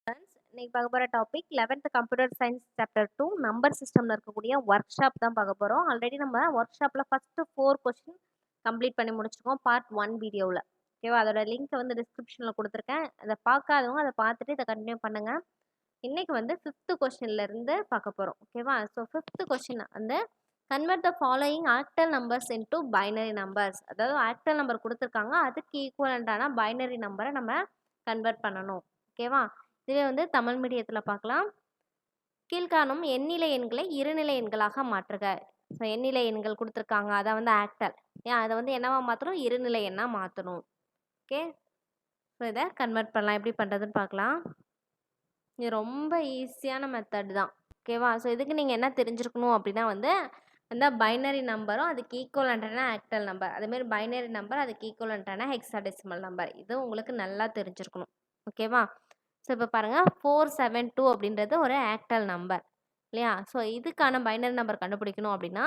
Friends இன்னைக்கு பார்க்க போகிற topic 11th computer science chapter 2 number சிஸ்டமில் இருக்கக்கூடிய ஒர்க் ஷாப் தான் பார்க்க போகிறோம். ஆல்ரெடி நம்ம ஒர்க் ஷாப்பில் ஃபஸ்ட்டு 4 கொஸ்டின் கம்ப்ளீட் பண்ணி முடிச்சிருக்கோம் பார்ட் 1 வீடியோவில். ஓகேவா, அதோட லிங்க் வந்து டிஸ்கிரிப்ஷனில் கொடுத்துருக்கேன். அதை பார்க்காதவங்க அதை பார்த்துட்டு இதை கண்டினியூ பண்ணுங்கள். இன்னைக்கு வந்து 5th கொஸ்டின்லேருந்து பார்க்க போகிறோம். ஓகேவா, ஸோ 5th கொஸ்டின் வந்து convert the following octal numbers into binary numbers. அதாவது ஆக்டல் நம்பர் கொடுத்துருக்காங்க, அதுக்கு ஈக்குவலண்டான பைனரி நம்பரை நம்ம கன்வெர்ட் பண்ணணும். ஓகேவா, இதுவே வந்து தமிழ் மீடியத்தில் பார்க்கலாம். கீழ்காணும் எண்ணிலை எண்களை இருநிலை எண்களாக மாற்றுக. ஸோ எண்ணிலை எண்கள் கொடுத்துருக்காங்க, அதை வந்து ஆக்டல், ஏன் அதை வந்து என்னவா மாற்றணும், இருநிலை எண்ணாக மாற்றணும். ஓகே, ஸோ இதை கன்வெர்ட் பண்ணலாம். எப்படி பண்ணுறதுன்னு பார்க்கலாம். இது ரொம்ப ஈஸியான மெத்தட் தான். ஓகேவா, ஸோ இதுக்கு நீங்கள் என்ன தெரிஞ்சிருக்கணும் அப்படின்னா வந்து அந்த பைனரி நம்பரும் அதுக்கு ஈக்குவலண்டான ஆக்டல் நம்பர், அதேமாரி பைனரி நம்பர் அதுக்கு ஈக்குவலண்டான ஹெக்ஸாடெசிமல் நம்பர், இது உங்களுக்கு நல்லா தெரிஞ்சிருக்கணும். ஓகேவா, ஸோ இப்போ பாருங்கள் 472 அப்படின்றது ஒரு ஆக்டல் நம்பர் இல்லையா. ஸோ இதுக்கான பைனரி நம்பர் கண்டுபிடிக்கணும் அப்படின்னா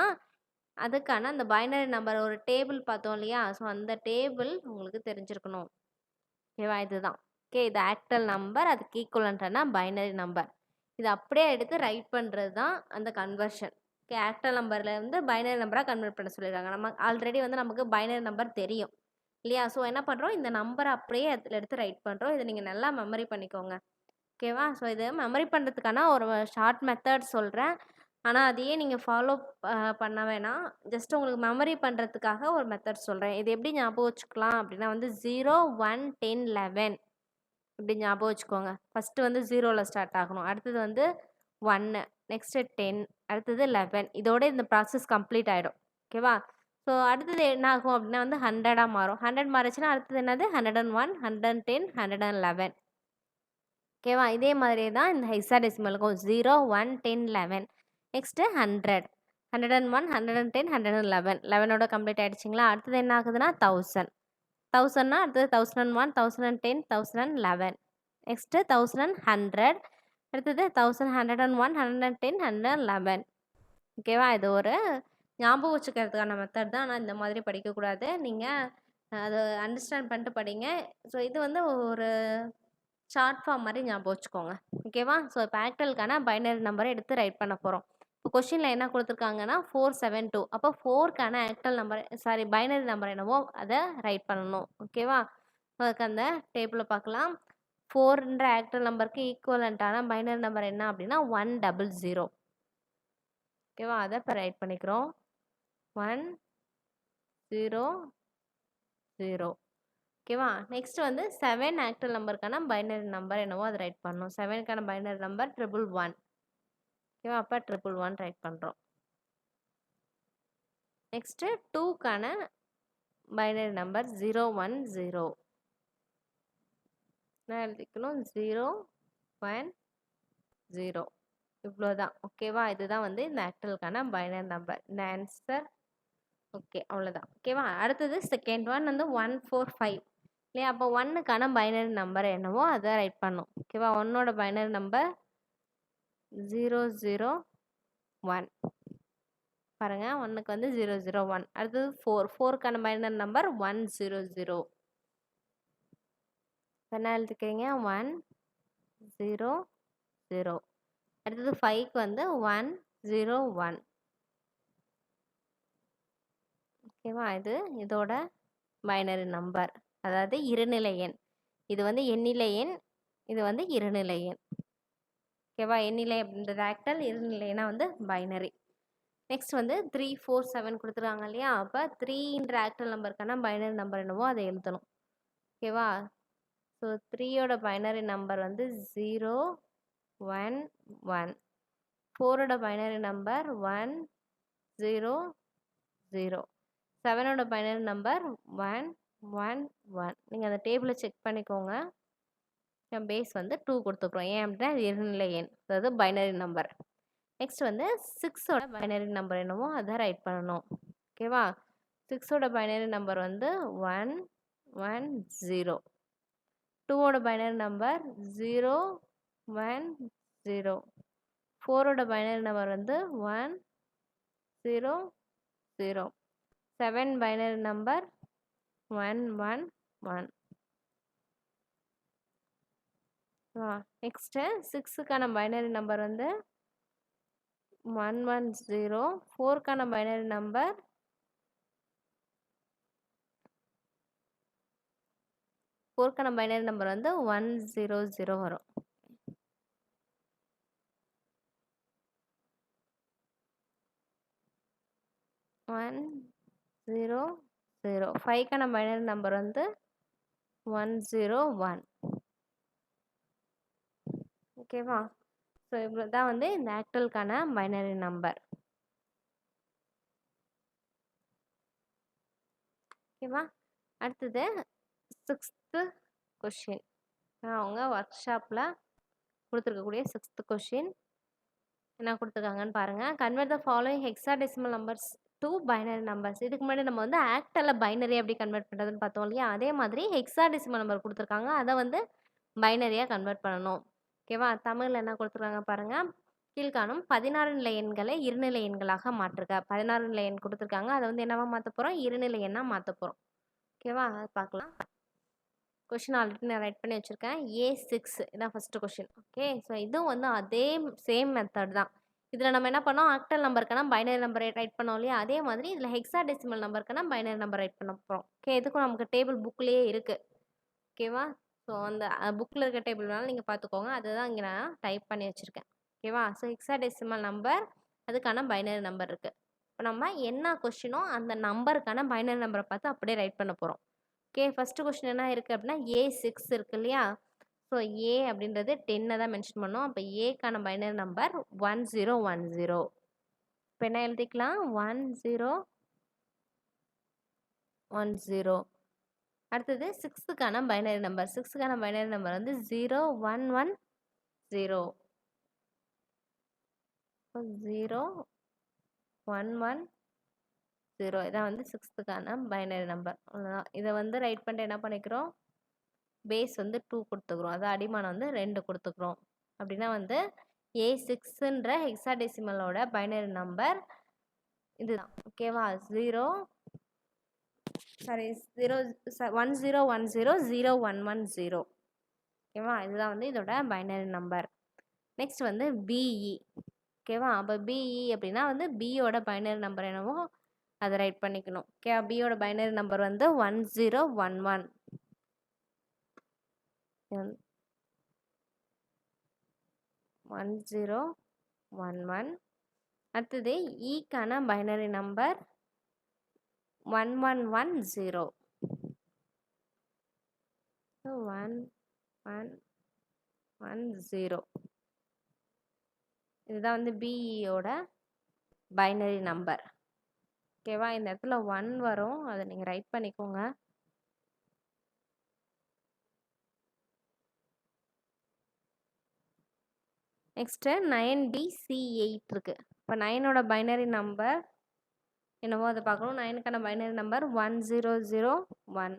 அதுக்கான அந்த பைனரி நம்பர் ஒரு டேபிள் பார்த்தோம் இல்லையா. ஸோ அந்த டேபிள் உங்களுக்கு தெரிஞ்சிருக்கணும். ஓகேவா, இதுதான். ஓகே, இது ஆக்டல் நம்பர், அதுக்கு ஈக்குவலண்டான பைனரி நம்பர். இது அப்படியே எடுத்து ரைட் பண்ணுறது தான் அந்த கன்வர்ஷன். ஓகே, ஆக்டல் நம்பரில் வந்து பைனரி நம்பராக கன்வெர்ட் பண்ண சொல்லியிருக்காங்க. நம்ம ஆல்ரெடி வந்து நமக்கு பைனரி நம்பர் தெரியும் இல்லையா. ஸோ என்ன பண்ணுறோம், இந்த நம்பரை அப்படியே அதில் எடுத்து ரைட் பண்ணுறோம். இதை நீங்கள் நல்லா மெமரி பண்ணிக்கோங்க. ஓகேவா, ஸோ இது மெமரி பண்ணுறதுக்கான ஒரு ஷார்ட் மெத்தட் சொல்கிறேன். ஆனால் அதையே நீங்கள் ஃபாலோ பண்ண வேணாம். ஜஸ்ட் உங்களுக்கு மெமரி பண்ணுறதுக்காக ஒரு மெத்தட் சொல்கிறேன். இது எப்படி ஞாபகம் வச்சுக்கலாம் அப்படின்னா வந்து 0, 1, 10, 11 இப்படி ஞாபகம் வச்சுக்கோங்க. ஃபஸ்ட்டு வந்து 0ல் ஸ்டார்ட் ஆகணும், அடுத்தது வந்து 1, நெக்ஸ்ட்டு 10, அடுத்தது 11. இதோட இந்த ப்ராசஸ் கம்ப்ளீட் ஆகிடும். ஓகேவா, ஸோ அடுத்தது என்ன ஆகும் அப்படின்னா வந்து 100ஆக மாறும். 100 மாறிச்சுன்னா அடுத்தது என்னது 101, 110, 111. ஓகேவா, இதே மாதிரி தான் இந்த ஹெக்ஸாடெசிமலுக்கும் 0, 1, 10, 11. நெக்ஸ்ட்டு 100, 101, 110, 111. 11ஓட கம்ப்ளீட் ஆகிடுச்சிங்களா. அடுத்தது என்ன ஆகுதுன்னா 1000. 1000னா அடுத்தது 1001, 1010, 1011. நெக்ஸ்ட்டு 1100, அடுத்தது 1101, 110, 111. ஓகேவா, இது ஒரு ஞாபகம் வச்சுக்கிறதுக்கான மெத்தட் தான். ஆனால் இந்த மாதிரி படிக்கக்கூடாது. நீங்கள் அதை அண்டர்ஸ்டாண்ட் பண்ணிட்டு படிங்க. ஸோ இது வந்து ஒரு ஷார்ட் ஃபார்ம் மாதிரி ஞாபகம் வச்சுக்கோங்க. ஓகேவா, ஸோ இப்போ ஆக்டலுக்கான பைனரி நம்பரை எடுத்து ரைட் பண்ண போகிறோம். இப்போ கொஷினில் என்ன கொடுத்துருக்காங்கன்னா 472. அப்போ 4க்கான ஆக்டல் நம்பர் பைனரி நம்பர் என்னவோ அதை ரைட் பண்ணணும். ஓகேவா, அதுக்கு அந்த டேபிளில் பார்க்கலாம். 4ன்ற ஆக்டல் நம்பருக்கு ஈக்குவலண்ட்டான பைனரி நம்பர் என்ன அப்படின்னா 100. ஓகேவா, அதை இப்போ ரைட் பண்ணிக்கிறோம். 100. ஓகேவா, நெக்ஸ்ட் வந்து 7 ஆக்டல் நம்பருக்கான பைனரி நம்பர் என்னவோ அதை ரைட் பண்ணணும். 7க்கான பைனரி நம்பர் 111. ஓகேவா, அப்போ 111 ரைட் பண்ணுறோம். நெக்ஸ்ட்டு 2க்கான பைனரி நம்பர் 010. நான் எழுதிக்கணும் 010. இவ்வளோதான். ஓகேவா, இதுதான் வந்து இந்த ஆக்டலுக்கான பைனரி நம்பர், இந்த ஆன்சர். ஓகே, அவ்வளோதான். ஓகேவா, அடுத்தது செகண்ட் ஒன் வந்து 145 இல்லையா. அப்போ 1க்கான பைனரி நம்பர் என்னவோ அதை ரைட் பண்ணும். ஓகேவா, 1ஓட பைனரி நம்பர் 001. பாருங்க, 1க்கு வந்து 001. அடுத்தது 4க்கான பைனரி நம்பர் 100. என்ன எழுதிக்கிறீங்க 100. அடுத்தது 5க்கு வந்து 101. ஓகேவா, இது இதோட பைனரி நம்பர், அதாவது இருநிலை எண். இது வந்து எண்ணிலை எண், இது வந்து இருநிலை எண். ஓகேவா, எண்ணிலை அப்படின்றது ஆக்டல், இருநிலைனா வந்து பைனரி. நெக்ஸ்ட் வந்து 347 கொடுத்துருக்காங்க இல்லையா. அப்போ 3ன்ற ஆக்டல் நம்பருக்கான பைனரி நம்பர் என்னவோ அதை எழுதணும். ஓகேவா, ஸோ 3யோட பைனரி நம்பர் வந்து 011. 4ஓட பைனரி நம்பர் 100. 7ஓட பைனரி நம்பர் 111. நீங்கள் அந்த டேபிளை செக் பண்ணிக்கோங்க. பேஸ் வந்து 2 கொடுத்துக்குறோம். ஏன் அப்படின்னா இது இருநிலை எண், அதாவது பைனரி நம்பர். நெக்ஸ்ட் வந்து 6ஓட பைனரி நம்பர் என்னவோ அதை ரைட் பண்ணணும். ஓகேவா, 6ஓட பைனரி நம்பர் வந்து 110. 2ஓட பைனரி நம்பர் 010. 4ஓட பைனரி நம்பர் வந்து 100. 7 பைனரி நம்பர் 111. நெக்ஸ்ட்டு 6க்கான பைனரி நம்பர் வந்து 110. 4க்கான பைனரி நம்பர் 100 வரும். 100. 5க்கான பைனரி நம்பர் வந்து 101. ஓகேவா? ஸோ இவ்வளோ தான் வந்து இந்த ஆக்டலுக்கான பைனரி நம்பர். ஓகேவா? அடுத்தது 6th கொஷின். அவங்க ஒர்க் ஷாப்பில் கொடுத்துருக்கக்கூடிய 6th கொஷின் என்ன கொடுத்துருக்காங்கன்னு பாருங்கள். Convert the following hexadecimal numbers to binary numbers. இதுக்கு முன்னாடி நம்ம வந்து ஆக்டலில் பைனரி எப்படி கன்வெர்ட் பண்ணுறதுன்னு பார்த்தோம் இல்லையா? அதே மாதிரி ஹெக்ஸாடெசிமல் நம்பர் கொடுத்துருக்காங்க. அதை வந்து பைனரியாக கன்வெர்ட் பண்ணணும். ஓகேவா? தமிழில் என்ன கொடுத்துருக்காங்க பாருங்கள். கீழ்காணும் 16 நிலை எண்களை இருநிலை எண்களாக மாற்றுக. 16 நிலை எண் கொடுத்துருக்காங்க. அதை வந்து என்னவா மாற்ற போகிறோம்? இருநிலை எண்ணாக மாற்ற போகிறோம். ஓகேவா? அதை பார்க்கலாம். கொஷின் ஆல்ரெடி நான் ரைட் பண்ணி வச்சுருக்கேன். A6 இதான் ஃபஸ்ட்டு கொஷின். ஓகே, ஸோ இதுவும் வந்து அதே சேம் மெத்தட் தான். இதில் நம்ம என்ன பண்ணோம்? ஆக்டல் நம்பருக்கான பைனரி நம்பர் ரைட் பண்ணோம் இல்லையா? அதே மாதிரி இதில் ஹெக்ஸாடெசிமல் நம்பருக்கான பைனரி நம்பர் ரைட் பண்ண போகிறோம். ஓகே, இதுக்கும் நமக்கு டேபிள் புக்லேயே இருக்குது. ஓகேவா? ஸோ அந்த புக்கில் இருக்க டேபிள் வேணாலும் நீங்கள் பார்த்துக்கோங்க. அதுதான் இங்கே நான் டைப் பண்ணி வச்சுருக்கேன். ஓகேவா? ஸோ ஹெக்ஸாடெசிமல் நம்பர், அதுக்கான பைனரி நம்பர் இருக்குது. இப்போ நம்ம என்ன கொஷினோ அந்த நம்பருக்கான பைனரி நம்பரை பார்த்து அப்படியே ரைட் பண்ண போகிறோம். ஓகே, ஃபஸ்ட்டு கொஸ்டின் என்ன இருக்குது அப்படின்னா A6 இருக்கு இல்லையா? ஸோ A அப்படின்றது 10 தான் மென்ஷன் பண்ணோம். அப்போ ஏக்கான பைனரி நம்பர் 1010. இப்போ என்ன எழுதிக்கலாம்? 1010. அடுத்தது 6க்கான பைனரி நம்பர். 6க்கான பைனரி நம்பர் வந்து 0110. 0110. இதான் வந்து 6க்கான பைனரி நம்பர். அவ்வளோதான். இதை வந்து ரைட் பண்ணிட்டு என்ன பண்ணிக்கிறோம்? பேஸ் வந்து 2 கொடுத்துக்கிறோம். அது அடிமானம் வந்து 2 கொடுத்துக்கிறோம். அப்படின்னா வந்து A6ன்ற ஹெக்ஸாடெசிமலோட பைனரி நம்பர் இதுதான். ஓகேவா? 1010. ஓகேவா? இதுதான் வந்து இதோட பைனரி நம்பர். நெக்ஸ்ட் வந்து BE. ஓகேவா? அப்போ BE அப்படின்னா வந்து பியோட பைனரி நம்பர் என்னவோ அதை ரைட் பண்ணிக்கணும். ஓகே, பியோட பைனரி நம்பர் வந்து 1011. 1011. அடுத்தது ஈக்கான பைனரி நம்பர் 1110. 1110. இதுதான் வந்து பிஇயோட பைனரி நம்பர். ஓகேவா? இந்த இடத்துல 1 வரும், அதை நீங்கள் ரைட் பண்ணிக்கோங்க. நெக்ஸ்ட்டு 9BC8 இருக்குது. இப்போ 9ஓட பைனரி நம்பர் என்னவோ அதை பார்க்கணும். 9க்கான பைனரி நம்பர் 1001.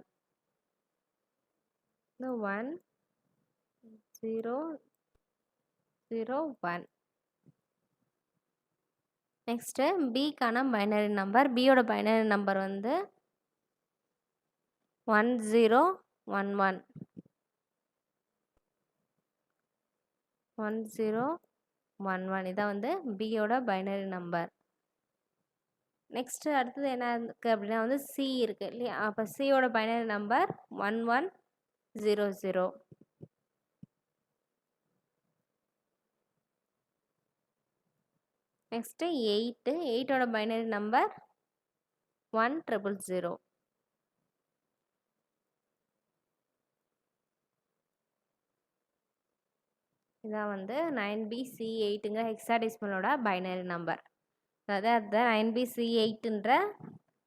1001. நெக்ஸ்ட்டு பிக்கான பைனரி நம்பர். பியோட பைனரி நம்பர் வந்து 1011. 1011. இதான் வந்து பியோட பைனரி நம்பர். நெக்ஸ்ட்டு அடுத்தது என்ன இருக்குது அப்படின்னா வந்து சி இருக்குது இல்லையா? அப்போ சியோட பைனரி நம்பர் 1100. நெக்ஸ்ட்டு 8ஓட பைனரி நம்பர் 1000. இதான் வந்து 9BC8ங்க ஹெக்ஸாடெசிமலோட பைனரி நம்பர். அதாவது அந்த 9BC8ன்ற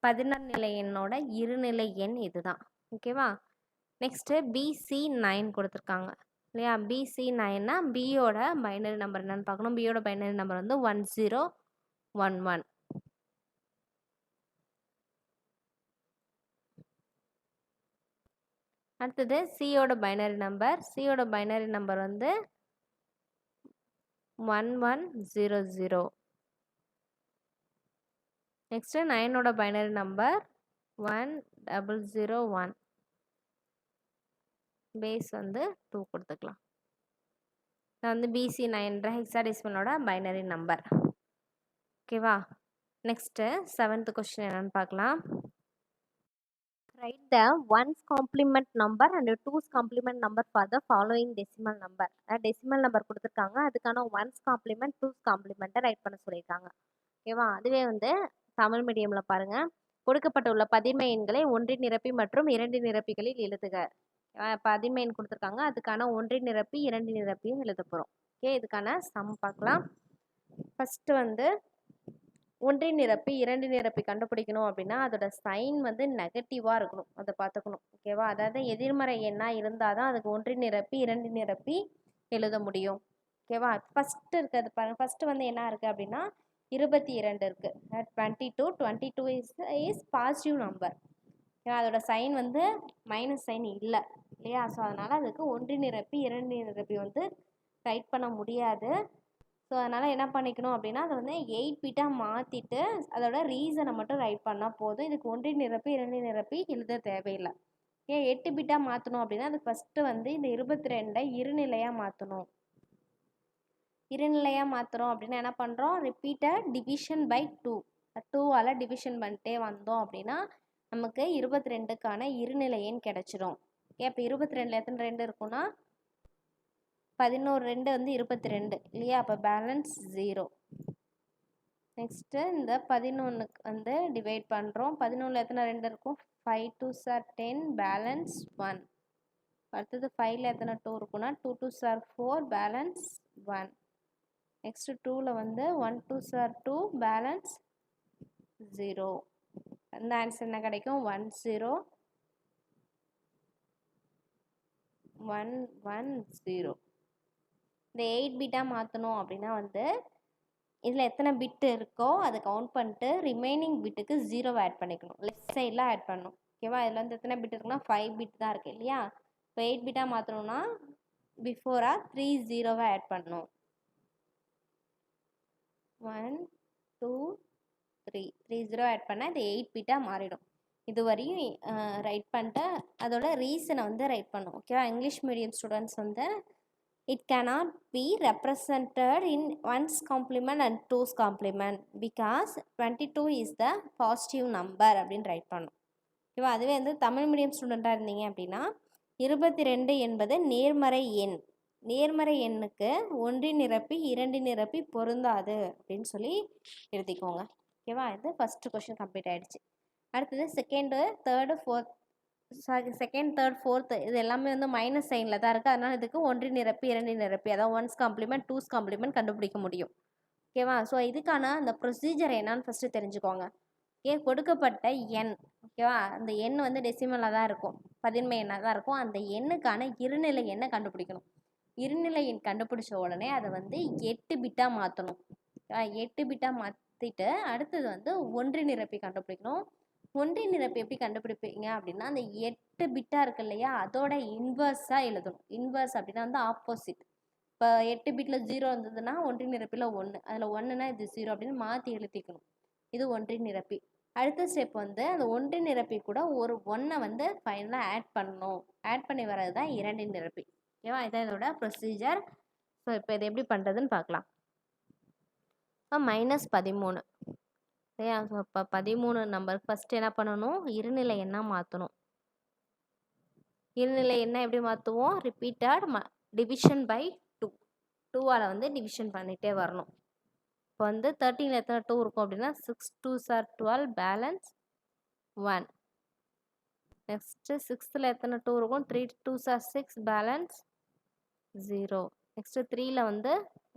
16 நிலை எண்ணோட இருநிலை எண் இதுதான். ஓகேவா? நெக்ஸ்ட்டு BC9 கொடுத்துருக்காங்க இல்லையா? BC9னா பியோட பைனரி நம்பர் என்னன்னு பார்க்கணும். பியோட பைனரி நம்பர் வந்து 1011. அடுத்தது சியோட பைனரி நம்பர். சியோட பைனரி நம்பர் வந்து 1100. நெக்ஸ்ட்டு 9ஓட பைனரி நம்பர் 1001. பேஸ் வந்து 2 கொடுத்துக்கலாம். இது வந்து BC9 ஹெக்ஸாடெசிமலோட பைனரி நம்பர். ஓகேவா? நெக்ஸ்ட்டு 7th கொஸ்டின் என்னன்னு பார்க்கலாம். Write the ones complement number and twos complement number for the following decimal number. Decimal number கொடுத்துருக்காங்க, அதுக்கான ஒன்ஸ் காம்ப்ளிமெண்ட் டூஸ் காம்ப்ளிமெண்ட்டை ரைட் பண்ண சொல்லியிருக்காங்க. ஓகேவா? அதுவே வந்து தமிழ் மீடியமில் பாருங்க, கொடுக்கப்பட்டுள்ள பதின்ம எண்களை ஒன்றின் நிரப்பி மற்றும் இரண்டின் நிரப்பிகளில் எழுதுக. பதின்ம எண் கொடுத்துருக்காங்க, அதுக்கான ஒன்றின் நிரப்பி இரண்டின் நிரப்பியும் எழுத போகிறோம். ஓகே, இதுக்கான சம் பார்க்கலாம். ஃபஸ்ட்டு வந்து ஒன்றின் நிரப்பி இரண்டின் நிரப்பி கண்டுபிடிக்கணும் அப்படின்னா அதோட சைன் வந்து நெகட்டிவாக இருக்கணும், அதை பார்த்துக்கணும். ஓகேவா? அதாவது எதிர்மறை எண்ணாக இருந்தால் தான் அதுக்கு ஒன்றின் நிரப்பி இரண்டின் நிரப்பி எழுத முடியும். ஓகேவா? ஃபஸ்ட்டு இருக்கிறது பாருங்கள். ஃபஸ்ட்டு வந்து என்ன இருக்குது அப்படின்னா 22 இருக்குது. 22 இஸ் பாசிட்டிவ் நம்பர். ஏன்னா அதோட சைன் வந்து மைனஸ் சைன் இல்லை இல்லையா? ஸோ அதனால் அதுக்கு ஒன்றின் நிரப்பி இரண்டின் நிரப்பி வந்து ரைட் பண்ண முடியாது. ஸோ அதனால் என்ன பண்ணிக்கணும் அப்படின்னா அதை வந்து 8 பிட்டாக மாற்றிட்டு அதோட ரீசனை மட்டும் ரைட் பண்ணால் போதும். இதுக்கு ஒன்றின் நிரப்பி இரண்டின் நிரப்பி எழுத தேவையில்லை. ஏன் 8 பிட்டாக மாற்றணும் அப்படின்னா அது ஃபஸ்ட்டு வந்து இந்த 22 இருநிலையாக மாற்றணும். இருநிலையாக மாற்றுறோம் அப்படின்னா என்ன பண்ணுறோம், ரிப்பீட்டட் டிவிஷன் பை 2ஆல் டிவிஷன் பண்ணிட்டே வந்தோம் அப்படின்னா நமக்கு 22க்கான இருநிலை எண் கிடச்சிரும். ஓகே, இப்போ 22 எத்தனை 2 இருக்குன்னா 11 2 வந்து 22 இல்லையா? அப்போ பேலன்ஸ் 0. நெக்ஸ்ட்டு இந்த 11க்கு வந்து டிவைட் பண்ணுறோம். 11 எத்தனை 2 இருக்கும்? 5 2s are 10, பேலன்ஸ் 1. அடுத்தது 5ல் எத்தனை 2 இருக்குன்னா 2 2s are 4, பேலன்ஸ் 1. நெக்ஸ்ட்டு 2ல் வந்து 1 2s are 2, பேலன்ஸ் 0. அந்த ஆன்சர் என்ன கிடைக்கும்? 1 0 1 1 0. இந்த 8 பிட்டாக மாற்றணும் அப்படின்னா வந்து இதில் எத்தனை பிட்டு இருக்கோ அதை கவுண்ட் பண்ணிட்டு ரிமைனிங் பிட்டுக்கு 0 ஆட் பண்ணிக்கணும், லெஃப்ட் சைடில் ஆட் பண்ணணும். ஓகேவா? இதில் வந்து எத்தனை பிட் இருக்குன்னா 5 பிட் தான் இருக்குது இல்லையா? இப்போ 8 பிட்டாக மாற்றணும்னா பிஃபோராக 3 0 ஆட் பண்ணணும். 1 2 3 0 ஆட் பண்ணால் இது 8 பிட்டாக மாறிடும். இது வரையும் ரைட் பண்ணிட்டு அதோட ரீசனை வந்து ரைட் பண்ணும். ஓகேவா? இங்கிலீஷ் மீடியம் ஸ்டூடெண்ட்ஸ் வந்து it cannot be represented in ones complement and twos complement because 22 is the positive number அப்படின்னு ரைட் பண்ணோம். ஓகேவா? அதுவே வந்து தமிழ் மீடியம் ஸ்டூடெண்ட்டாக இருந்தீங்க அப்படின்னா 22 என்பது நேர்மறை எண். நேர்மறை எண்ணுக்கு ஒன்றின் நிரப்பி இரண்டின் நிரப்பி பொருந்தாது அப்படின்னு சொல்லி எழுதிக்கோங்க. ஓகேவா? இது ஃபஸ்ட்டு கொஸ்டின் கம்ப்ளீட் ஆகிடுச்சு. அடுத்தது second third second third fourth இது எல்லாமே வந்து மைனஸ் சைனில் தான் இருக்குது. அதனால் இதுக்கு ஒன்றின் நிரப்பி இரண்டின் நிரப்பி அதாவது ஒன்ஸ் காம்ப்ளிமெண்ட் டூஸ் காம்ப்ளிமெண்ட் கண்டுபிடிக்க முடியும். ஓகேவா? ஸோ இதுக்கான அந்த ப்ரொசீஜர் என்னன்னு ஃபஸ்ட்டு தெரிஞ்சுக்கோங்க. ஓகே, கொடுக்கப்பட்ட எண், ஓகேவா, அந்த எண் வந்து டெசிமலாக தான் இருக்கும், பதின்ம எண்ணாக தான் இருக்கும். அந்த எண்ணுக்கான இருநிலை எண்ணை கண்டுபிடிக்கணும். இருநிலை எண் கண்டுபிடிச்ச உடனே அதை வந்து 8 பிட்டாக மாற்றணும். 8 பிட்டாக மாற்றிட்டு அடுத்தது வந்து ஒன்றின் நிரப்பி கண்டுபிடிக்கணும். ஒன்றின் நிரப்பி எப்படி கண்டுபிடிப்பீங்க அப்படின்னா அந்த 8 பிட்டாக இருக்கு இல்லையா அதோட இன்வர்ஸாக எழுதணும். இன்வர்ஸ் அப்படின்னா வந்து ஆப்போசிட். இப்போ 8 பிட்டில் 0 இருந்ததுன்னா ஒன்றின் நிரப்பில் 1, அதில் 1னா இது 0 அப்படின்னு மாற்றி எழுதிக்கணும். இது ஒன்றின் நிரப்பி. அடுத்த ஸ்டெப் வந்து அந்த ஒன்றின் நிரப்பி கூட ஒரு 1 வந்து ஃபைனலாக ஆட் பண்ணணும். ஆட் பண்ணி வர்றது தான் இரண்டின் நிரப்பி. ஓகேவா? இதான் இதோட ப்ரொசீஜர். ஸோ இப்போ இது எப்படி பண்ணுறதுன்னு பார்க்கலாம். -13 சரியா? ஸோ இப்போ 13 நம்பர் ஃபஸ்ட்டு என்ன பண்ணணும், இருநிலை எண்ணாக மாற்றணும். இருநிலை எண்ணாக எப்படி மாற்றுவோம்? ரிப்பீட்டட் டிவிஷன் பை 2ஆல் வந்து டிவிஷன் பண்ணிகிட்டே வரணும். இப்போ வந்து 13ல் எத்தனை 2 இருக்கும் அப்படின்னா 6 2s are 12, பேலன்ஸ் 1. நெக்ஸ்ட்டு 6ல் எத்தனை 2 இருக்கும்? 3 2s are 6, பேலன்ஸ் 0. நெக்ஸ்ட்டு 3ல் வந்து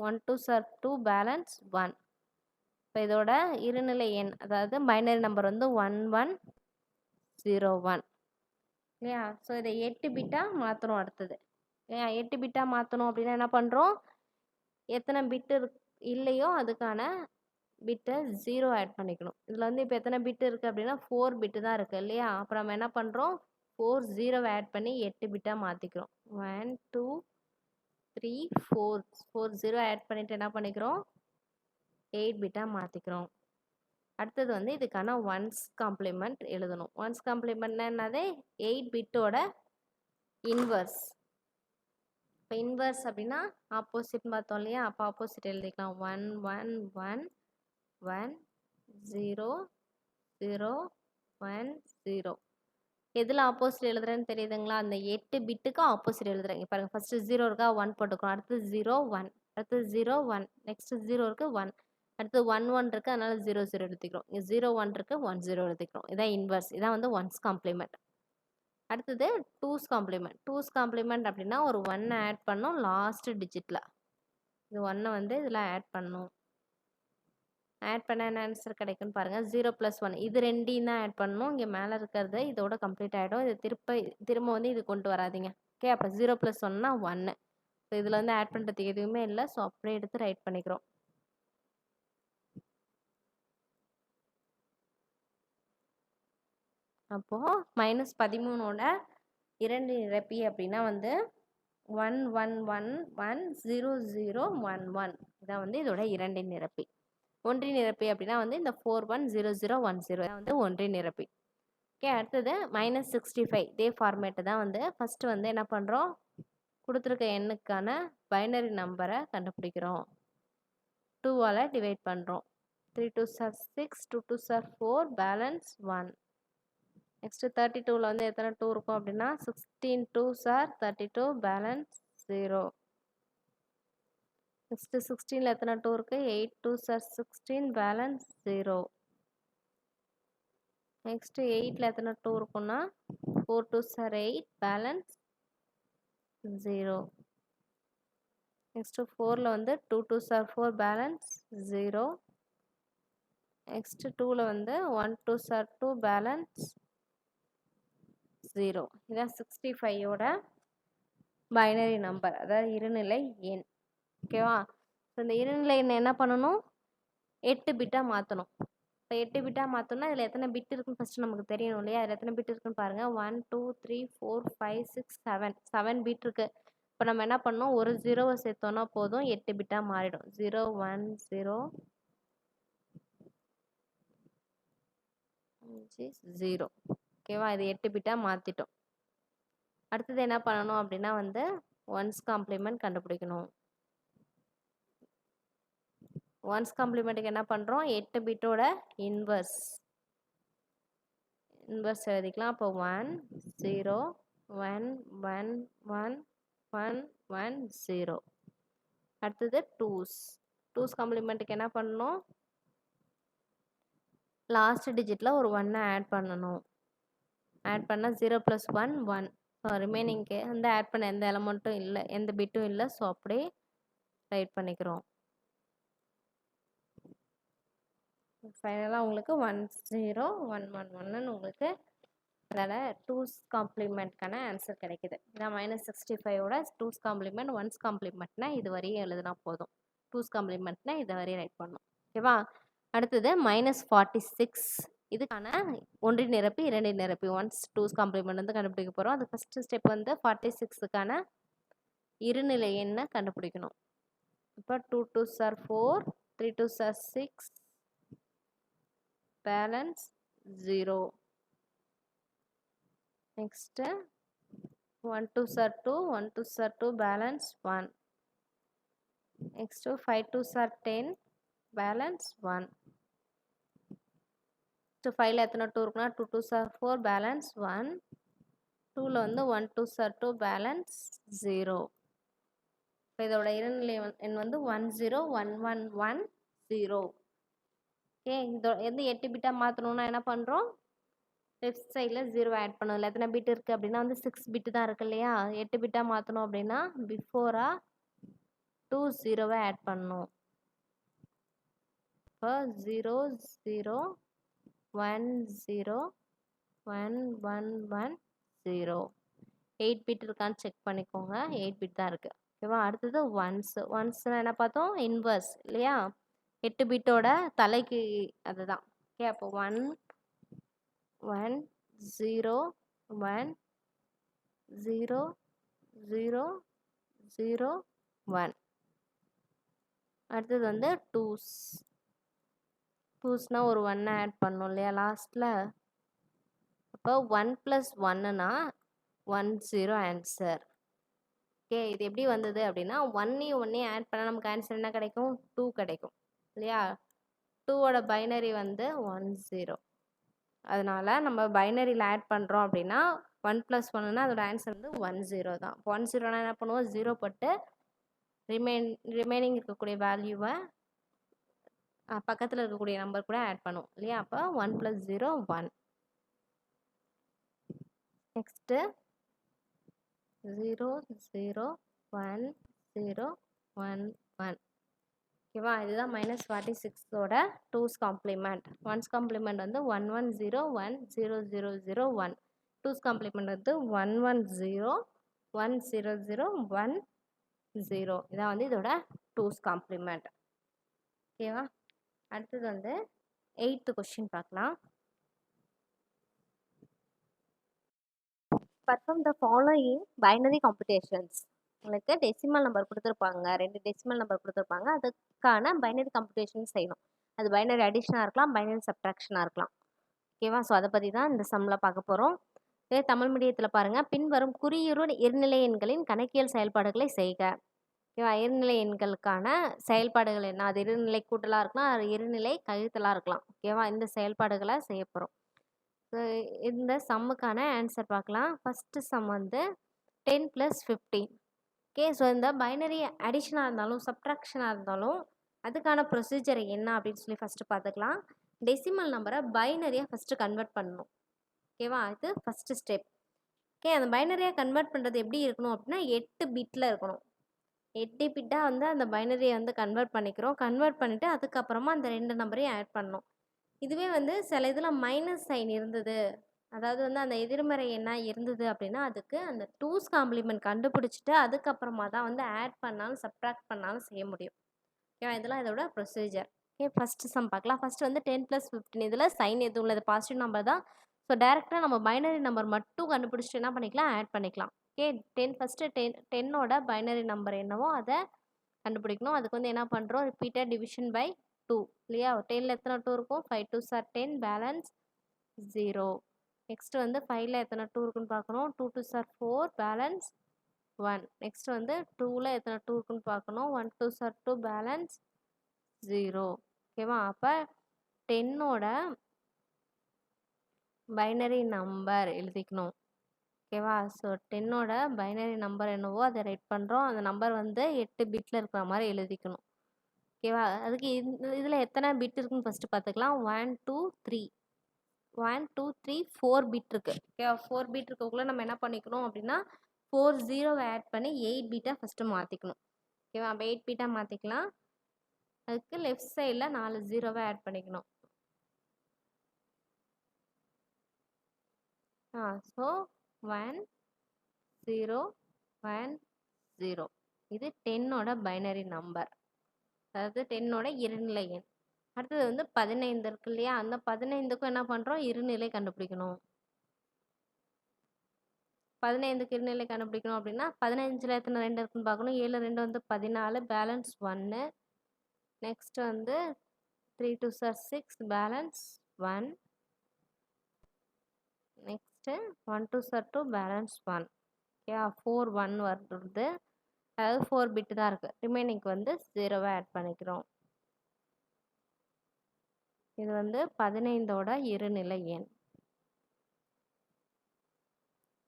1 2s are 2, பேலன்ஸ் 1. இப்போ இதோட இருநிலை எண் அதாவது பைனரி நம்பர் வந்து 1101 இல்லையா? ஸோ இதை 8 பிட்டாக மாற்றணும். அடுத்தது இல்லையா? 8 பிட்டாக மாற்றணும் அப்படின்னா என்ன பண்ணுறோம், எத்தனை பிட்டு இல்லையோ அதுக்கான பிட்டை 0 ஆட் பண்ணிக்கணும். இதில் வந்து இப்போ எத்தனை பிட்டு இருக்குது அப்படின்னா 4 பிட்டு தான் இருக்குது இல்லையா? அப்புறம் நம்ம என்ன பண்ணுறோம், 4 0 ஆட் பண்ணி 8 பிட்டாக மாற்றிக்கிறோம். 1 2 3 4 4 0 ஆட் பண்ணிவிட்டு என்ன பண்ணிக்கிறோம், 8 பிட்டாக மாற்றிக்கிறோம். அடுத்தது வந்து இதுக்கான ஒன்ஸ் காம்ப்ளிமெண்ட் எழுதணும். ஒன்ஸ் காம்ப்ளிமெண்ட்னா என்னது? 8 பிட்டோட இன்வர்ஸ். இப்போ இன்வர்ஸ் அப்படின்னா ஆப்போசிட்னு பார்த்தோம் இல்லையா? அப்போ ஆப்போசிட் எழுதிக்கலாம். 1 1 1 1 0 0 1 0. எதில் ஆப்போசிட் எழுதுறேன்னு தெரியுதுங்களா? அந்த 8 பிட்டுக்கு ஆப்போசிட் எழுதுறேன். இங்க பாருங்க, ஃபர்ஸ்ட் 0 இருக்கா, 1 போட்டுக்கிறோம். அடுத்து 0 1, அடுத்து 0 1, நெக்ஸ்ட் 0 இருக்கு 1, அடுத்து 1 1 இருக்கு, அதனால 0 0 எடுத்துக்கிறோம். இங்க 0 1 இருக்கு, 1 0 எடுத்துக்கிறோம். இதான் இன்வர்ஸ். இதான் வந்து ஒன்ஸ் காம்ப்ளிமெண்ட். அடுத்தது டூஸ் காம்ப்ளிமெண்ட். டூஸ் காம்ப்ளிமெண்ட் அப்படின்னா ஒரு 1 ஆட் பண்ணோம் லாஸ்ட் டிஜிட்ல. இது 1 வந்து இதில் ஆட் பண்ணணும். ஆட் பண்ண என்ன ஆன்சர் கிடைக்குன்னு பாருங்க. 0 + 1 இது ரெண்டையும் தான் ஆட் பண்ணணும். இங்கே மேலே இருக்கிறது இதோட கம்ப்ளீட் ஆகிடும். இது திரும்ப வந்து இது கொண்டு வராதீங்க. ஓகே, அப்போ 0 + 1னா 1. ஸோ இதில் வந்து ஆட் பண்ணுறதுக்கு எதுவுமே இல்லை. ஸோ அப்படியே எடுத்து ரைட் பண்ணிக்கிறோம். அப்போது -13ஓட 2 நிரப்பி அப்படின்னா வந்து 1 1 1 1 0 0 1 1. இதான் வந்து இதோட 2 நிரப்பி. ஒன்றி நிரப்பி அப்படின்னா வந்து இந்த 4 1 0 0 1 0 வந்து ஒன்றி நிரப்பி. ஓகே, அடுத்தது -65. இதே ஃபார்மேட்டு தான் வந்து ஃபஸ்ட்டு வந்து என்ன பண்ணுறோம், கொடுத்துருக்க எண்ணுக்கான பைனரி நம்பரை கண்டுபிடிக்கிறோம். 2ஆல் டிவைட் பண்ணுறோம். 3 2s are 6, 2 2s are 4, balance 1. Next 32ல் வந்து எத்தனை 2 இருக்கும் அப்படின்னா 16 2s are 32, பேலன்ஸ் 0. நெக்ஸ்ட்டு 16ல் எத்தனை 2 இருக்குது, 8 2s are 16, பேலன்ஸ் 0. நெக்ஸ்ட்டு 8ல் எத்தனை 2 இருக்குன்னா 4 2s are 8, பேலன்ஸ் 0. நெக்ஸ்ட்டு 4ல் வந்து 2 2s are 4, பேலன்ஸ் 0. நெக்ஸ்ட்டு 2ல் வந்து 1 2s are 2, பேலன்ஸ் 0. இதான் 65ஓட பைனரி நம்பர், அதாவது இருநிலை எண். ஓகேவா? ஸோ இந்த இருநிலை எண் என்ன பண்ணணும், 8 பிட்டாக மாற்றணும். இப்போ 8 பிட்டாக மாற்றணும்னா இதில் எத்தனை பிட் இருக்குன்னு ஃபஸ்ட்டு நமக்கு தெரியணும் இல்லையா? அதில் எத்தனை பிட் இருக்குன்னு பாருங்கள். 1 2 3 4 5 6 7 7 பிட் இருக்குது. இப்போ நம்ம என்ன பண்ணணும், ஒரு 0வை சேர்த்தோன்னா போதும், 8 பிட்டாக மாறிடும். 0 1 0 0. ஓகேவா? இது 8 பிட்டாக மாற்றிட்டோம். அடுத்தது என்ன பண்ணணும் அப்படின்னா வந்து ஒன்ஸ் காம்ப்ளிமெண்ட் கண்டுபிடிக்கணும். ஒன்ஸ் காம்ப்ளிமெண்ட்டுக்கு என்ன பண்ணுறோம், 8 பிட்டோட இன்வர்ஸ் எழுதிக்கலாம். அப்போ 1 0 1 1 1 1 1 0. அடுத்தது டூஸ் காம்ப்ளிமெண்ட்டுக்கு என்ன பண்ணணும், லாஸ்ட் டிஜிட்டில் ஒரு 1 ஆட் பண்ணணும். ஆட் பண்ணால் 0 + 1 1. ஸோ ரிமைனிங்க்கு வந்து ஆட் பண்ண எந்த எலமெண்ட்டும் இல்லை, எந்த பிட்டும் இல்லை. ஸோ அப்படியே ரைட் பண்ணிக்கிறோம். ஃபைனலாக உங்களுக்கு 1 0 1 1 1ன்னு உங்களுக்கு அதனால் டூஸ் காம்ப்ளிமெண்ட்கான ஆன்சர் கிடைக்குது. இதான் -65ஓட டூஸ் காம்ப்ளிமெண்ட். ஒன்ஸ் காம்ப்ளிமெண்ட்னா இது வரையும் எழுதுனா போதும். டூஸ் காம்ப்ளிமெண்ட்னா இதை வரையும் ரைட் பண்ணணும். ஓகேவா? அடுத்தது -46. இதுக்கான ஒன்றி நிரப்பி 2 நிரப்பி ஒன்ஸ் டூஸ் காம்ப்ளிமெண்ட் வந்து கண்டுபிடிக்க போகிறோம். அது ஃபஸ்ட்டு ஸ்டெப் வந்து 46க்கான இருநிலை எண்ணை கண்டுபிடிக்கணும். இப்போ 2 2s are 4, 3 2s are 6, balance 0. Next 1 2s are 2, 1 2s are 2, balance 1. Next 5 2s are 10, balance 1. Next 5ல் எத்தனை 2 இருக்குன்னா 2 2s are 4, பேலன்ஸ் 1. 2ல் வந்து 1 2s are 2, பேலன்ஸ் 0. இப்போ இதோட இருநிலை எண் வந்து 1 0 1 1 1 0. ஓகே, இதோ எது 8 பிட்டாக மாற்றணும்னா என்ன பண்ணுறோம், லெஃப்ட் சைடில் 0 ஆட் பண்ணதில்ல. எத்தனை பிட் இருக்குது அப்படின்னா வந்து 6 பிட்டு தான் இருக்குது இல்லையா? 8 பிட்டாக மாற்றணும் அப்படின்னா பிஃபோராக 2 0வை ஆட் பண்ணணும். இப்போ 0 0 1 0 1 1 1 0. 8 பிட் இருக்கான்னு செக் பண்ணிக்கோங்க. 8 பிட் தான் இருக்குது. ஓகேவா? அடுத்தது ஒன்ஸ்னால் என்ன பார்த்தோம், இன்வர்ஸ் இல்லையா? 8 பிட்டோட தலைக்கு அதுதான். ஓகே, அப்போ 1 1 0 1 0 0 0 1. அடுத்தது வந்து டூஸ்னால் ஒரு 1 ஆட் பண்ணணும் இல்லையா லாஸ்ட்டில்? அப்போ 1 + 1னா 1 0 ஆன்சர். ஓகே, இது எப்படி வந்தது அப்படின்னா 1 ஆட் பண்ணால் நமக்கு ஆன்சர் என்ன கிடைக்கும்? 2 கிடைக்கும் இல்லையா? 2ஓட பைனரி வந்து 10. அதனால நம்ம பைனரியில் ஆட் பண்ணுறோம் அப்படின்னா 1 + 1னா அதோட ஆன்சர் வந்து 10 தான். 10னா என்ன பண்ணுவோம்? 0 போட்டு ரிமைனிங் இருக்கக்கூடிய வேல்யூவை பக்கத்தில் இருக்கக்கூடிய நம்பர் கூட ஆட் பண்ணுவோம் இல்லையா? அப்போ 1 + 0 1. நெக்ஸ்ட்டு 0 0 1 0 1 1. ஓகேவா? இதுதான் -46ஓட 2's காம்ப்ளிமெண்ட். 1's காம்ப்ளிமெண்ட் வந்து 1 1 0 1 0 0 0 1. 2's காம்ப்ளிமெண்ட் வந்து 1 1 0 1 0 0 1 0. இதான் வந்து இதோட 2's காம்ப்ளிமெண்ட். ஓகேவா? அடுத்தது வந்து 8th கொஸ்டின் பார்க்கலாம். Perform the following binary computations. உங்களுக்கு டெசிமல் நம்பர் கொடுத்துருப்பாங்க, 2 டெசிமல் நம்பர் கொடுத்துருப்பாங்க. அதுக்கான பைனரி கம்ப்யூட்டேஷன் செய்யணும். அது பைனரி அடிஷனாக இருக்கலாம், பைனரி சப்ட்ராக்ஷனாக இருக்கலாம். ஓகேவா? ஸோ அதை பற்றி தான் இந்த சம்மில் பார்க்க போகிறோம். இதே தமிழ் மீடியத்தில் பாருங்கள். பின்வரும் குறியுறு இருநிலை எண்களின் கணக்கியல் செயல்பாடுகளை செய்க. ஓகேவா? இருநிலை எண்களுக்கான செயல்பாடுகள் என்ன? அது இருநிலை கூட்டலாக இருக்கலாம், அது இருநிலை கழித்தலாக இருக்கலாம். ஓகேவா? இந்த செயல்பாடுகளை செய்ய போகிறோம். ஸோ இந்த சம்முக்கான ஆன்சர் பார்க்கலாம். ஃபஸ்ட்டு சம் வந்து 10 + 15. ஓகே, ஸோ இந்த பைனரி அடிஷனாக இருந்தாலும் சப்ட்ராக்ஷனாக இருந்தாலும் அதுக்கான ப்ரொசீஜர் என்ன அப்படின்னு சொல்லி ஃபஸ்ட்டு பார்த்துக்கலாம். டெசிமல் நம்பரை பைனரியாக ஃபஸ்ட்டு கன்வெர்ட் பண்ணணும். ஓகேவா? இது ஃபஸ்ட்டு ஸ்டெப். ஓகே, அந்த பைனரியாக கன்வெர்ட் பண்ணுறது எப்படி இருக்கணும் அப்படின்னா 8 பிட்டில் இருக்கணும். 8 பிட்டாக வந்து அந்த பைனரியை வந்து கன்வெர்ட் பண்ணிக்கிறோம். கன்வெர்ட் பண்ணிவிட்டு அதுக்கப்புறமா அந்த 2 நம்பரையும் ஆட் பண்ணணும். இதுவே வந்து சில இதில் மைனஸ் சைன் இருந்தது, அதாவது வந்து அந்த எதிர்மறை எண்ணாக இருந்தது அப்படின்னா அதுக்கு அந்த 2's காம்ப்ளிமெண்ட் கண்டுபிடிச்சிட்டு அதுக்கப்புறமா தான் வந்து ஆட் பண்ணாலும் சப்ட்ராக்ட் பண்ணாலும் செய்ய முடியும். ஓகேவா? இதெல்லாம் இதோட ப்ரொசீஜர். ஓகே, ஃபஸ்ட்டு சம் பார்க்கலாம். ஃபஸ்ட்டு வந்து 10 + 15. இதில் சைன் எதுவும் இல்லை, இது பாசிட்டிவ் நம்பர் தான். ஸோ டேரெக்டாக நம்ம பைனரி நம்பர் மட்டும் கண்டுபிடிச்சிட்டு என்ன பண்ணிக்கலாம்? ஆட் பண்ணிக்கலாம். ஓகே, ஃபஸ்ட்டு 10ஓட பைனரி நம்பர் என்னவோ அதை கண்டுபிடிக்கணும். அதுக்கு வந்து என்ன பண்ணுறோம்? ரிப்பீட்டட் டிவிஷன் பை 2 இல்லையா? 10ல் எத்தனை 2 இருக்கும்? 5 2s are 10, பேலன்ஸ் 0. நெக்ஸ்ட் வந்து 5ல் எத்தனை 2 இருக்குன்னு பார்க்கணும். 2 2s are 4, பேலன்ஸ் 1. நெக்ஸ்ட் வந்து 2ல் எத்தனை 2 இருக்குன்னு பார்க்கணும். 1 2s are 2, பேலன்ஸ் 0. ஓகேவா? அப்போ 10ஓட பைனரி நம்பர் எழுதிக்கணும். ஓகேவா? ஸோ 10ஓட பைனரி நம்பர் என்னவோ அதை ரைட் பண்ணுறோம். அந்த நம்பர் வந்து 8 பிட்டில் இருக்கிற மாதிரி எழுதிக்கணும். ஓகேவா? அதுக்கு இதில் எத்தனை பிட் இருக்குன்னு ஃபஸ்ட்டு பார்த்துக்கலாம். 1 2 3 1 2 3 4 பிட் இருக்குது. ஓகேவா? 4 பிட் இருக்கக்குள்ளே நம்ம என்ன பண்ணிக்கணும் அப்படின்னா 4 0 ஆட் பண்ணி 8 பிட்டாக ஃபஸ்ட்டு மாற்றிக்கணும். ஓகேவா? அப்போ 8 பிட்டாக மாற்றிக்கலாம். அதுக்கு லெஃப்ட் சைடில் 4 0 ஆட் பண்ணிக்கணும். ஸோ 1 0 1 0. இது 10ஓட பைனரி நம்பர், அதாவது 10ஓட இருநிலை எண். அடுத்தது வந்து 15 இருக்கு இல்லையா? அந்த 15க்கும் என்ன பண்ணுறோம்? இருநிலை கண்டுபிடிக்கணும். 15க்கு இருநிலை கண்டுபிடிக்கணும் அப்படின்னா 15ல் எத்தனை 2 இருக்குன்னு பார்க்கணும். 7 2 வந்து 14, பேலன்ஸ் 1. நெக்ஸ்ட் வந்து 3 2s are 6, balance 1. Next 1 2s are 2, balance 1. Okay, 4 1 வருது. அதாவது 4 பிட்டு தான் இருக்குது. ரிமைனிங்க்கு வந்து 0 ஆட் பண்ணிக்கிறோம். இது வந்து 15ஓட இருநிலை எண்.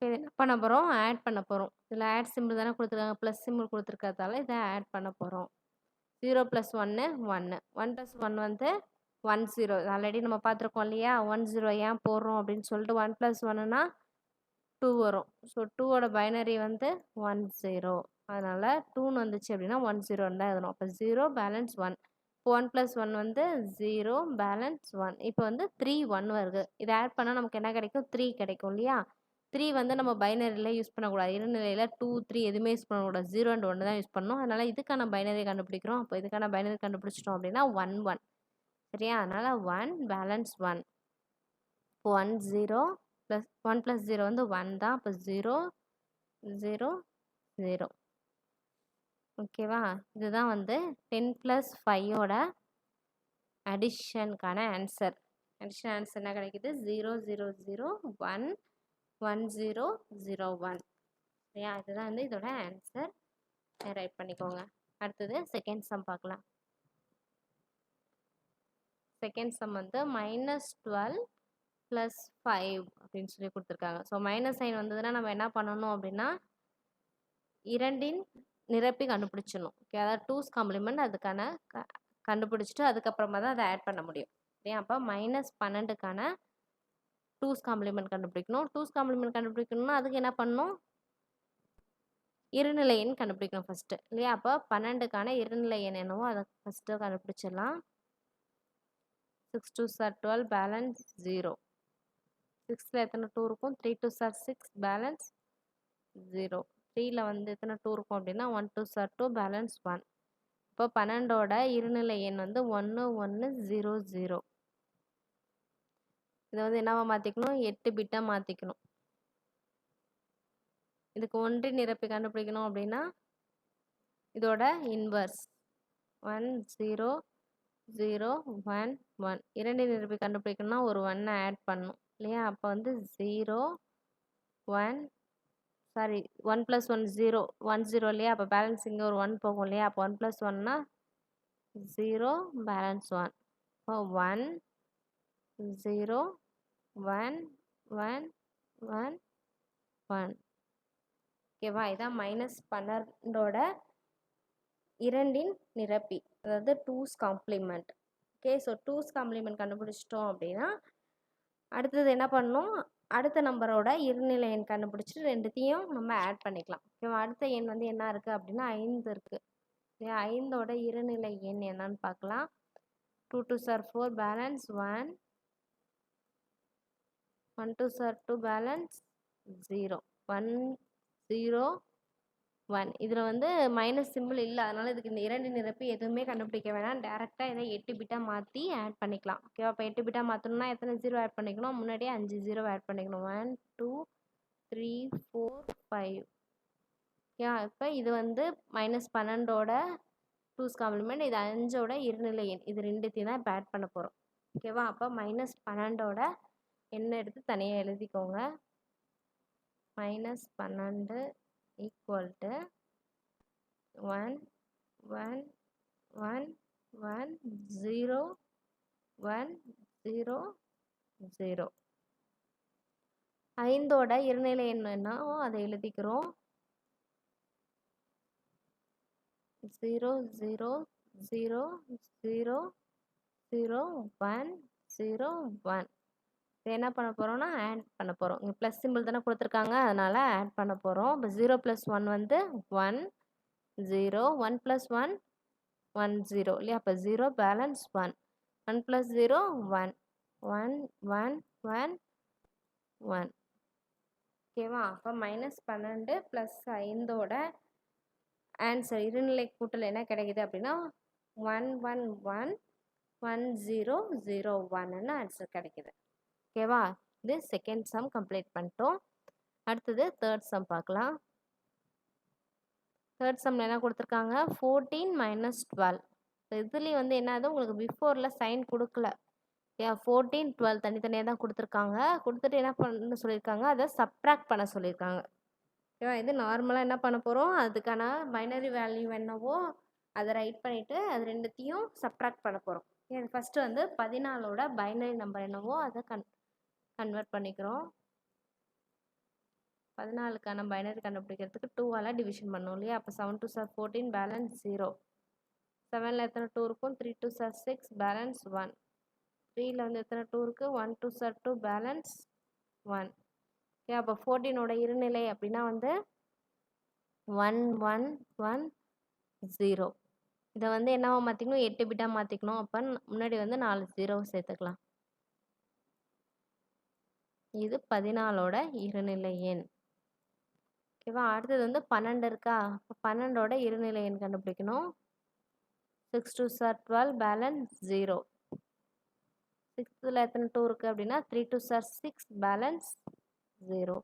இது என்ன பண்ண போகிறோம்? ஆட் பண்ண போகிறோம். இதில் ஆட் சிம்பிள் தானே கொடுத்துருக்காங்க, ப்ளஸ் சிம்பிள் கொடுத்துருக்கறதால இதை ஆட் பண்ண போகிறோம். 0 + 1 1. 1 + 1 வந்து 1 0. ஆல்ரெடி நம்ம பார்த்துருக்கோம் இல்லையா? 1 0 ஏன் போடுறோம் அப்படின்னு சொல்லிட்டு 1 + 1னா 2 வரும். ஸோ 2ஓட பைனரி வந்து 1 0. அதனால் 2ன்னு வந்துச்சு அப்படின்னா 1 0 தான் எழுதணும். அப்போ 0 பேலன்ஸ் 1. 1 + 1 வந்து 0, பேலன்ஸ் 1. இப்போ வந்து 3 1 வருது. இதை ஆட் பண்ணால் நமக்கு என்ன கிடைக்கும்? 3 கிடைக்கும் இல்லையா? 3 வந்து நம்ம பைனரியில் யூஸ் பண்ணக்கூடாது. இருநிலையில் 2 3 எதுவுமே யூஸ் பண்ணக்கூடாது. 0 and 1 தான் யூஸ் பண்ணணும். அதனால் இதுக்கான பைனரி கண்டுபிடிக்கிறோம். அப்போ இதுக்கான பைனரி கண்டுபிடிச்சிட்டோம் அப்படின்னா 1 1. சரியா? அதனால் 1 பேலன்ஸ் 1. 1 0 + 1 + 0 வந்து 1 தான். அப்போ 0 0 0. ஓகேவா? இதுதான் வந்து 10 + 5ஓட அடிஷனுக்கான ஆன்சர். அடிஷன் ஆன்சர் என்ன கிடைக்குது? 0 0 0 1 1 0 0 1. சரியா? இதுதான் வந்து இதோட ஆன்சர். ரைட் பண்ணிக்கோங்க. அடுத்தது செகண்ட் சம் பார்க்கலாம். செகண்ட் சம் வந்து -12 + 5 அப்படின்னு சொல்லி கொடுத்துருக்காங்க. ஸோ மைனஸ் சைன் வந்ததுன்னா நம்ம என்ன பண்ணணும் அப்படின்னா, இரண்டின் நிரப்பி கண்டுபிடிச்சிடணும். ஓகே, அதாவது 2's காம்ப்ளிமெண்ட் அதுக்கான கண்டுபிடிச்சிட்டு அதுக்கப்புறமா தான் அதை ஆட் பண்ண முடியும். சரியா? அப்போ -12க்கான 2's காம்ப்ளிமெண்ட் கண்டுபிடிக்கணும். 2's காம்ப்ளிமெண்ட் கண்டுபிடிக்கணும்னா அதுக்கு என்ன பண்ணணும்? இருநிலை எண் கண்டுபிடிக்கணும் ஃபஸ்ட்டு, இல்லையா? அப்போ 12க்கான இருநிலை எண் என்னவோ அதை ஃபஸ்ட்டு கண்டுபிடிச்சிடலாம். 6 2s are 12, பேலன்ஸ் 0. 6ல் எத்தனை 2 இருக்கும்? 3 2s are 6, பேலன்ஸ் 0. 3ல் வந்து எத்தனை 2 இருக்கும் அப்படின்னா 1 2s are 2, பேலன்ஸ் 1. இப்போ 12ஓட இருநிலை எண் வந்து 1 1 0 0. இதை வந்து என்னவா மாற்றிக்கணும்? 8 பிட்டாக மாற்றிக்கணும். இதுக்கு ஒன்றி நிரப்பி கண்டுபிடிக்கணும் அப்படின்னா இதோட இன்வர்ஸ் 1 0 0 1 1. இரண்டு நிரப்பி கண்டுபிடிக்கணும்னா ஒரு 1 ஆட் பண்ணணும், இல்லையா? அப்போ வந்து 0 1 சாரி 1 + 1 0 1 0, இல்லையா? அப்போ பேலன்ஸ் இங்கே ஒரு 1 போகும், இல்லையா? அப்போ 1 + 1னா 0, பேலன்ஸ் 1. இப்போ 1 0 1 1 1 1. ஓகேவா? இதான் -12ஓட இரண்டின் நிரப்பி, அதாவது 2's complement. Okay, so 2's complement கண்டுபிடிச்சிட்டோம் அப்படின்னா அடுத்தது என்ன பண்ணணும்? அடுத்த நம்பரோட இருநிலை எண் கண்டுபிடிச்சிட்டு ரெண்டுத்தையும் நம்ம ஆட் பண்ணிக்கலாம். ஓகேவா? அடுத்த எண் வந்து என்ன இருக்குது அப்படின்னா 5 இருக்குது. 5ஓட இருநிலை எண் என்னன்னு பார்க்கலாம். 2 2s are 4, balance 1. 1 2s are 2, balance 0. 1 0 1. இதில் வந்து மைனஸ் சிம்பிள் இல்லை, அதனால் இதுக்கு இந்த இரண்டு நிரப்பி எதுவுமே கண்டுபிடிக்க வேணாம். டேரெக்டாக இதை 8 பிட்டாக மாற்றி ஆட் பண்ணிக்கலாம். ஓகேவா? இப்போ 8 பிட்டாக மாற்றணும்னா எத்தனை 0 ஆட் பண்ணிக்கணும்? முன்னாடியே 5 0 ஆட் பண்ணிக்கணும். 1 2 3 4 5. ஓகே, இப்போ இது வந்து -12ஓட 2's காம்ப்ளிமெண்ட், இது 5ஓட இருநிலை எண். இது ரெண்டுத்தையும் தான் இப்போ ஆட் பண்ண போகிறோம். ஓகேவா? அப்போ -12ஓட எண்ணை எடுத்து தனியாக எழுதிக்கோங்க. -12 = 1 1 1 1 0 1 0 0. 5ஓட இருநிலை எண் என்னவோ அதை எழுதிக்கிறோம். 0 0 0 0 0 1 0 1. இது என்ன பண்ண போகிறோம்னா ஆட் பண்ண போகிறோம். இங்கே ப்ளஸ் சிம்பிள் தானே கொடுத்துருக்காங்க, அதனால் ஆட் பண்ண போகிறோம். இப்போ 0 + 1 வந்து 1 0, 1 + 1 1 0, இல்லையா? அப்போ 0, பேலன்ஸ் 1. 1 + 0 1 1 1 1 1. ஓகேவா? அப்போ -12 + 5ஓட ஆன்சர் இருநிலை கூட்டல் என்ன கிடைக்குது அப்படின்னா 1 1 1 1 0 0 1ன்னு ஆன்சர் கிடைக்குது. ஓகேவா? இது செகண்ட் சம் கம்ப்ளீட் பண்ணிட்டோம். அடுத்தது தேர்ட் சம் பார்க்கலாம். தேர்ட் சம்மில் என்ன கொடுத்துருக்காங்க? 14 - 12. இதுலேயும் வந்து என்னது உங்களுக்கு பிஃபோரில் சைன் கொடுக்கல. 14 12 தனித்தனியாக தான் கொடுத்துருக்காங்க. கொடுத்துட்டு என்ன பண்ண சொல்லியிருக்காங்க? அதை சப்ட்ராக்ட் பண்ண சொல்லியிருக்காங்க. ஓகேவா? இது நார்மலாக என்ன பண்ண போகிறோம்? அதுக்கான பைனரி வேல்யூ என்னவோ அதை ரைட் பண்ணிவிட்டு அது ரெண்டுத்தையும் சப்ட்ராக்ட் பண்ண போகிறோம். இது ஃபஸ்ட்டு வந்து 14ஓட பைனரி நம்பர் என்னவோ அதை கன்வெர்ட் பண்ணிக்கிறோம். 14க்கான பைனரி கண்டுபிடிக்கிறதுக்கு 2ஆல் டிவிஷன் பண்ணணும், இல்லையா? அப்போ 7 2s are 14, பேலன்ஸ் 0. 7ல் எத்தனை 2 இருக்கும்? 3 2s are 6, பேலன்ஸ் 1. 3ல் வந்து எத்தனை 2 இருக்குது? 1 2s are 2, பேலன்ஸ் 1. ஓகே, அப்போ 14ஓட இருநிலை அப்படின்னா வந்து 1 1 1 0. இதை வந்து என்னவா மாற்றிக்கணும்? 8 பிட்டாக மாற்றிக்கணும். அப்போ முன்னாடி வந்து 4 0 சேர்த்துக்கலாம். இது 14ஓட இருநிலை எண். ஓகேவா? அடுத்தது வந்து 12 இருக்கா? இப்போ 12ஓட இருநிலை எண் கண்டுபிடிக்கணும். 6 2s are 12, பேலன்ஸ் 0. 6ல் எத்தனை 2 இருக்குது அப்படின்னா 3 2s are 6, பேலன்ஸ் 0.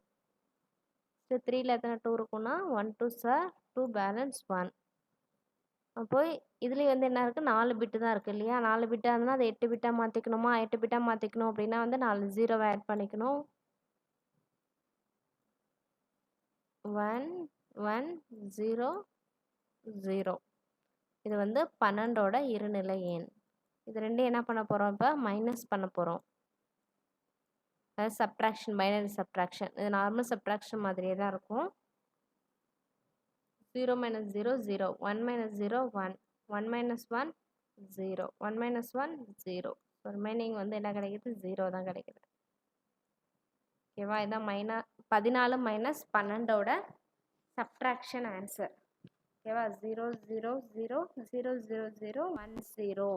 3ல் எத்தனை 2 இருக்குன்னா 1 2s are 2, பேலன்ஸ் 1. அப்போ இதுலேயும் வந்து என்ன இருக்குது? 4 பிட்டு தான் இருக்குது, இல்லையா? 4 பிட்டாக இருந்தால் அதை 8 பிட்டாக மாற்றிக்கணுமா? 8 பிட்டாக மாற்றிக்கணும் அப்படின்னா வந்து 4 0 ஆட் பண்ணிக்கணும். 1 1 0 0. இது வந்து 12ஓட இருநிலை எண். இது ரெண்டும் என்ன பண்ண போகிறோம்? இப்போ மைனஸ் பண்ண போகிறோம். அதாவது சப்ட்ராக்ஷன், பைனரி சப்ட்ராக்ஷன். இது நார்மல் சப்ட்ராக்ஷன் மாதிரியே தான் இருக்கும். 0 minus 0 0, 1 minus 0 1, 1 minus 1 0, 1 minus 1 0. So remaining வந்து என்ன கிடைக்குது? 0 தான் கிடைக்குது. ஓகேவா? இதான் 14 மைனஸ் 12ஓட சப்ட்ராக்ஷன் ஆன்சர். ஓகேவா? 0 0 0 0 0 0 1 0.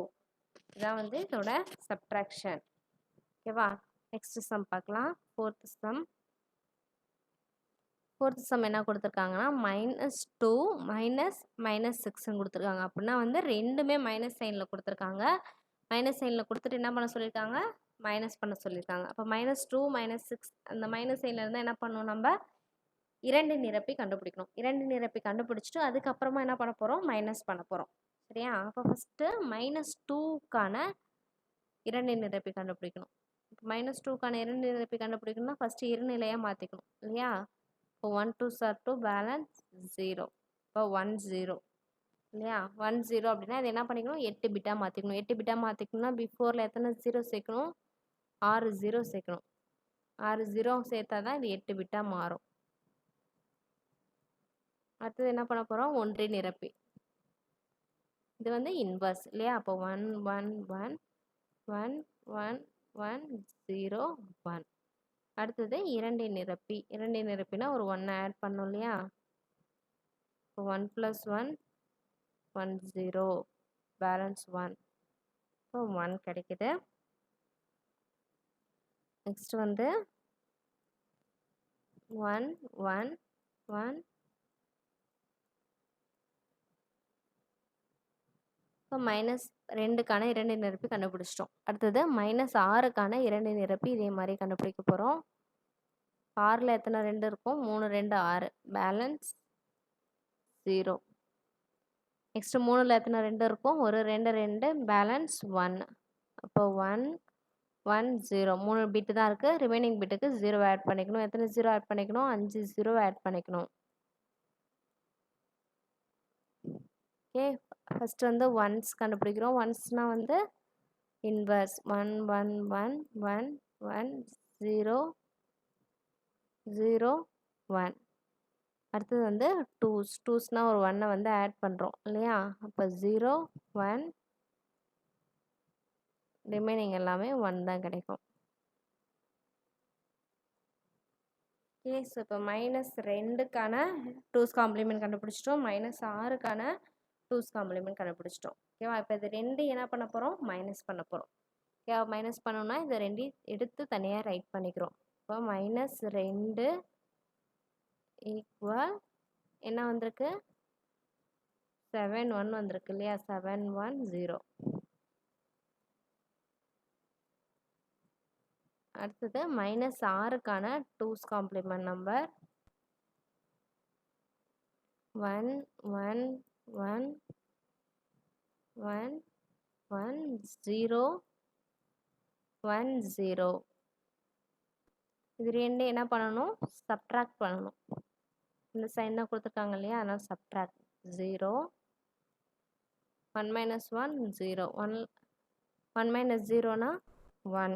இதான் வந்து இதோட சப்ட்ராக்ஷன். ஓகேவா? நெக்ஸ்ட் சம் பார்க்கலாம். ஃபோர்த் சம் என்ன கொடுத்துருக்காங்கன்னா -2 -6ன்னு கொடுத்துருக்காங்க. அப்படின்னா வந்து ரெண்டுமே மைனஸ் சைனில் கொடுத்துருக்காங்க. மைனஸ் சைனில் கொடுத்துட்டு என்ன பண்ண சொல்லியிருக்காங்க? மைனஸ் பண்ண சொல்லியிருக்காங்க. அப்போ -2 -6 அந்த மைனஸ் சைனில் இருந்தால் என்ன பண்ணணும்? நம்ம 2 நிரப்பி கண்டுபிடிக்கணும். 2 நிரப்பி கண்டுபிடிச்சிட்டு அதுக்கப்புறமா என்ன பண்ண போகிறோம்? மைனஸ் பண்ண போகிறோம். சரியா? அப்போ ஃபஸ்ட்டு -2க்கான 2 நிரப்பி கண்டுபிடிக்கணும். -2க்கான 2 நிரப்பி கண்டுபிடிக்கணும்னா ஃபஸ்ட்டு இருநிலையாக மாற்றிக்கணும் இல்லையா? இப்போ 1 2s are 2, பேலன்ஸ் 0. இப்போ 1 0 இல்லையா? 1 0 அப்படின்னா அது என்ன பண்ணிக்கணும்? 8 பிட்டாக மாற்றிக்கணும். 8 பிட்டாக மாற்றிக்கணும்னா பிஃபோரில் எத்தனை 0 சேர்க்கணும்? 6 0 சேர்க்கணும். 6 0 சேர்த்தா தான் இது 8 பிட்டாக மாறும். அடுத்தது என்ன பண்ண போகிறோம்? ஒன்றை நிரப்பி. இது வந்து இன்வர்ஸ் இல்லையா? அப்போ 1 1 1 1 1 1 0 1. அடுத்தது 2 நிரப்பி. 2 நிரப்பினா ஒரு 1 ஆட் பண்ணோம் இல்லையா? இப்போ 1 + 1 1 0, பேலன்ஸ் 1. இப்போ 1 கிடைக்குது. நெக்ஸ்ட் வந்து 1 1 1. இப்போ -2க்கான 2 நிரப்பி கண்டுபிடிச்சிட்டோம். அடுத்தது -6க்கான 2 நிரப்பி இதே மாதிரி கண்டுபிடிக்க போகிறோம். 6ல் எத்தனை 2 இருக்கும்? 3 2 6, பேலன்ஸ் 0. நெக்ஸ்ட் 3ல் எத்தனை 2 இருக்கும்? ஒரு 2 2, பேலன்ஸ் 1. அப்போ 1 1 0. 3 பிட்டு தான் இருக்குது. ரிமைனிங் பிட்டுக்கு 0 ஆட் பண்ணிக்கணும். எத்தனை 0 ஆட் பண்ணிக்கணும்? 5 0 ஆட் பண்ணிக்கணும். ஓகே, ஃபஸ்ட்டு வந்து ஒன்ஸ் கண்டுபிடிக்கிறோம். ஒன்ஸ்னால் வந்து இன்வர்ஸ் 1 1 1 1 1 0 0 1. அடுத்தது வந்து டூஸ்னால் ஒரு 1 வந்து ஆட் பண்ணுறோம் இல்லையா? அப்போ 0 1, ரிமைனிங் எல்லாமே 1 தான் கிடைக்கும். ஓகே, ஸோ இப்போ -2க்கான 2's காம்ப்ளிமெண்ட் கண்டுபிடிச்சிட்டோம். -6க்கான 2's காம்ப்ளிமெண்ட் கண்டுபிடிச்சிட்டோம். ஓகேவா? இப்போ இது 2 என்ன பண்ண போகிறோம்? மைனஸ் பண்ண போகிறோம். ஓகேவா? மைனஸ் பண்ணோம்னா இதை 2 எடுத்து தனியாக ரைட் பண்ணிக்கிறோம். இப்போ -2 ஈக்குவல் என்ன வந்திருக்கு? 7 1 வந்திருக்கு இல்லையா? 7 1 0. அடுத்தது -6க்கான 2's காம்ப்ளிமெண்ட் நம்பர் 1 1 1 1 1 0 1 0. இது 2 என்ன பண்ணணும்? சப்ட்ராக்ட் பண்ணணும். இந்த சைன் தான் கொடுத்துருக்காங்க இல்லையா? அதனால் சப்ட்ராக்ட் 0 1 - 1 0 1 1 - 0னா 1.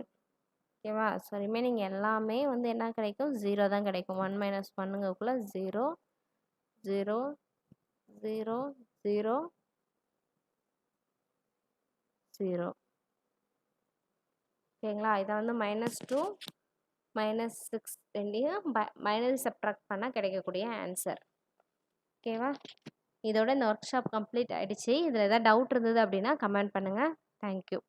ஓகேவா? ஸோ ரிமைனிங் எல்லாமே வந்து என்ன கிடைக்கும்? 0 தான் கிடைக்கும். 1 - 1ங்கக்குள்ளே 0 0 0 0 0. ஓகேங்களா? இதை வந்து -2 -6 ரெண்டையும் பைனரி சப்ட்ராக்ட் பண்ணால் கிடைக்கக்கூடிய ஆன்சர். ஓகேவா? இதோட இந்த ஒர்க் ஷாப் கம்ப்ளீட் ஆகிடுச்சு. இதில் ஏதாவது டவுட் இருந்தது அப்படின்னா கமெண்ட் பண்ணுங்கள். தேங்க்யூ.